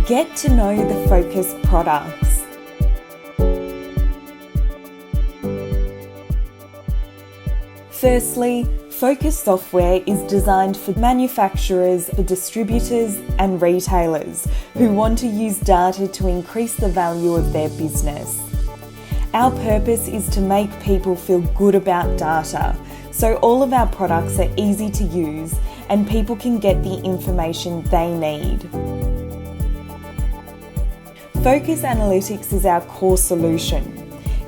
Get to know the Phocas products. Firstly, Phocas Software is designed for manufacturers, for distributors and retailers who want to use data to increase the value of their business. Our purpose is to make people feel good about data, so all of our products are easy to use and people can get the information they need. Phocas Analytics is our core solution.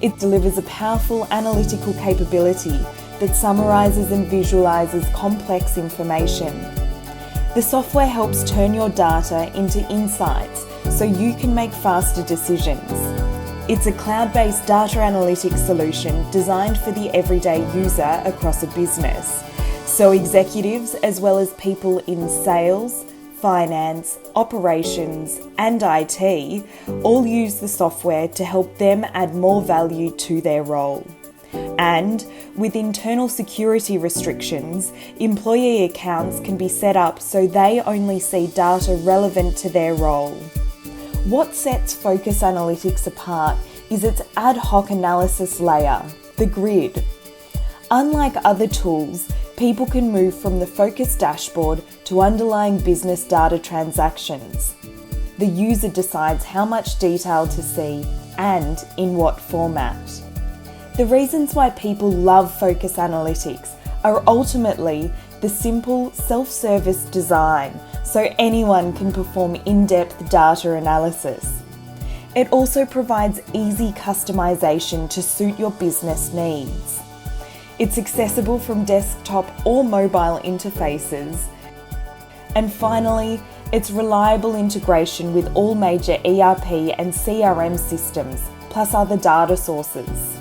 It delivers a powerful analytical capability that summarises and visualises complex information. The software helps turn your data into insights so you can make faster decisions. It's a cloud-based data analytics solution designed for the everyday user across a business, so executives as well as people in sales, finance, operations and IT all use the software to help them add more value to their role. And with internal security restrictions, employee accounts can be set up so they only see data relevant to their role. What sets Phocas Analytics apart is its ad hoc analysis layer, the grid. Unlike other tools, people can move from the Phocas dashboard to underlying business data transactions. The user decides how much detail to see and in what format. The reasons why people love Phocas Analytics are ultimately the simple self-service design, so anyone can perform in-depth data analysis. It also provides easy customization to suit your business needs. It's accessible from desktop or mobile interfaces. And finally, it's reliable integration with all major ERP and CRM systems, plus other data sources.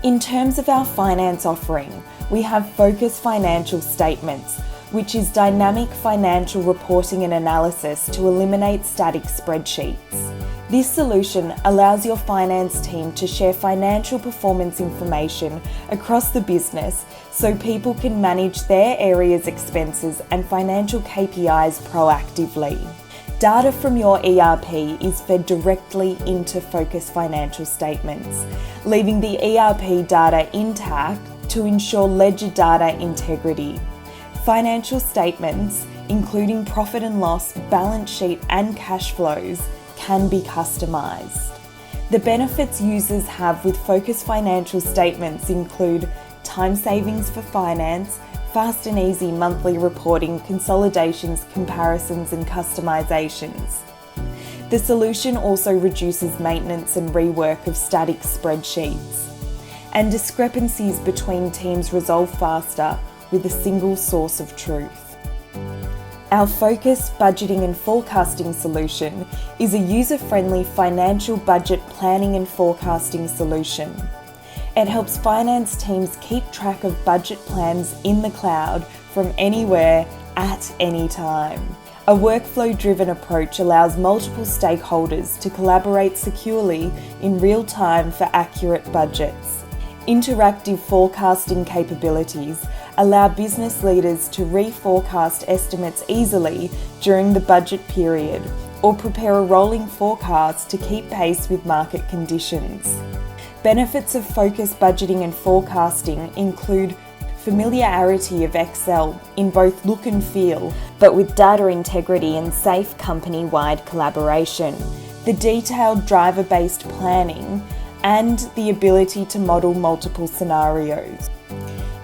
In terms of our finance offering, we have Phocas Financial Statements, which is dynamic financial reporting and analysis to eliminate static spreadsheets. This solution allows your finance team to share financial performance information across the business so people can manage their area's expenses and financial KPIs proactively. Data from your ERP is fed directly into Phocas Financial Statements, leaving the ERP data intact to ensure ledger data integrity. Financial statements, including profit and loss, balance sheet and cash flows, can be customised. The benefits users have with Phocas Financial Statements include time savings for finance, fast and easy monthly reporting, consolidations, comparisons and customisations. The solution also reduces maintenance and rework of static spreadsheets, and discrepancies between teams resolve faster with a single source of truth. Our Phocas Budgeting and Forecasting solution is a user-friendly financial budget planning and forecasting solution. It helps finance teams keep track of budget plans in the cloud from anywhere at any time. A workflow-driven approach allows multiple stakeholders to collaborate securely in real time for accurate budgets. Interactive forecasting capabilities allow business leaders to reforecast estimates easily during the budget period or prepare a rolling forecast to keep pace with market conditions. Benefits of Phocas Budgeting and Forecasting include familiarity of Excel in both look and feel, but with data integrity and safe company-wide collaboration, the detailed driver-based planning, and the ability to model multiple scenarios.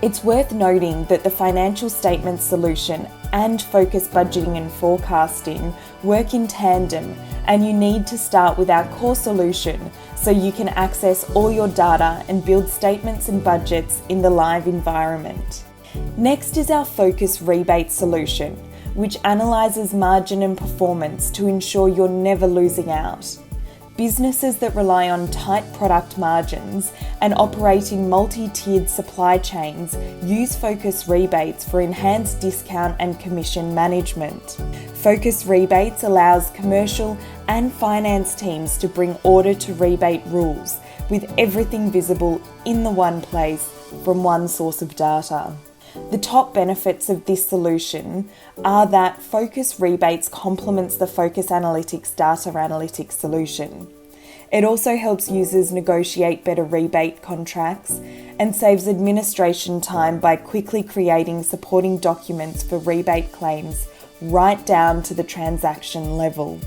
It's worth noting that the financial statement solution and Phocas Budgeting and Forecasting work in tandem, and you need to start with our core solution so you can access all your data and build statements and budgets in the live environment. Next is our Phocas Rebates solution, which analyses margin and performance to ensure you're never losing out. Businesses that rely on tight product margins and operating multi-tiered supply chains use Phocas Rebates for enhanced discount and commission management. Phocas Rebates allows commercial and finance teams to bring order to rebate rules, with everything visible in the one place from one source of data. The top benefits of this solution are that Phocas Rebates complements the Phocas Analytics data analytics solution. It also helps users negotiate better rebate contracts and saves administration time by quickly creating supporting documents for rebate claims right down to the transaction level.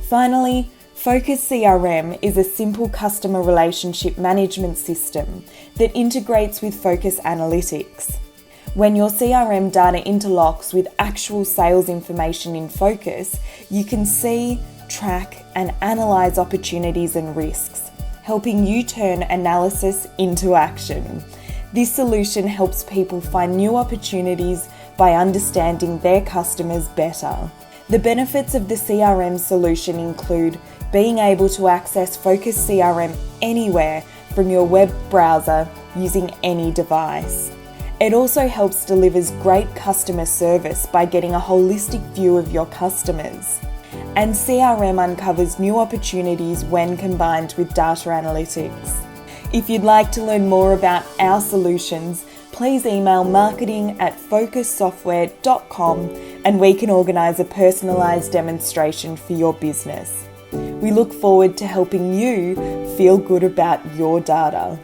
Finally, Phocas CRM is a simple customer relationship management system that integrates with Phocas Analytics. When your CRM data interlocks with actual sales information in Phocas, you can see, track, and analyse opportunities and risks, helping you turn analysis into action. This solution helps people find new opportunities by understanding their customers better. The benefits of the CRM solution include being able to access Phocas CRM anywhere from your web browser using any device. It also helps delivers great customer service by getting a holistic view of your customers. And CRM uncovers new opportunities when combined with data analytics. If you'd like to learn more about our solutions, please email marketing@phocassoftware.com and we can organise a personalised demonstration for your business. We look forward to helping you feel good about your data.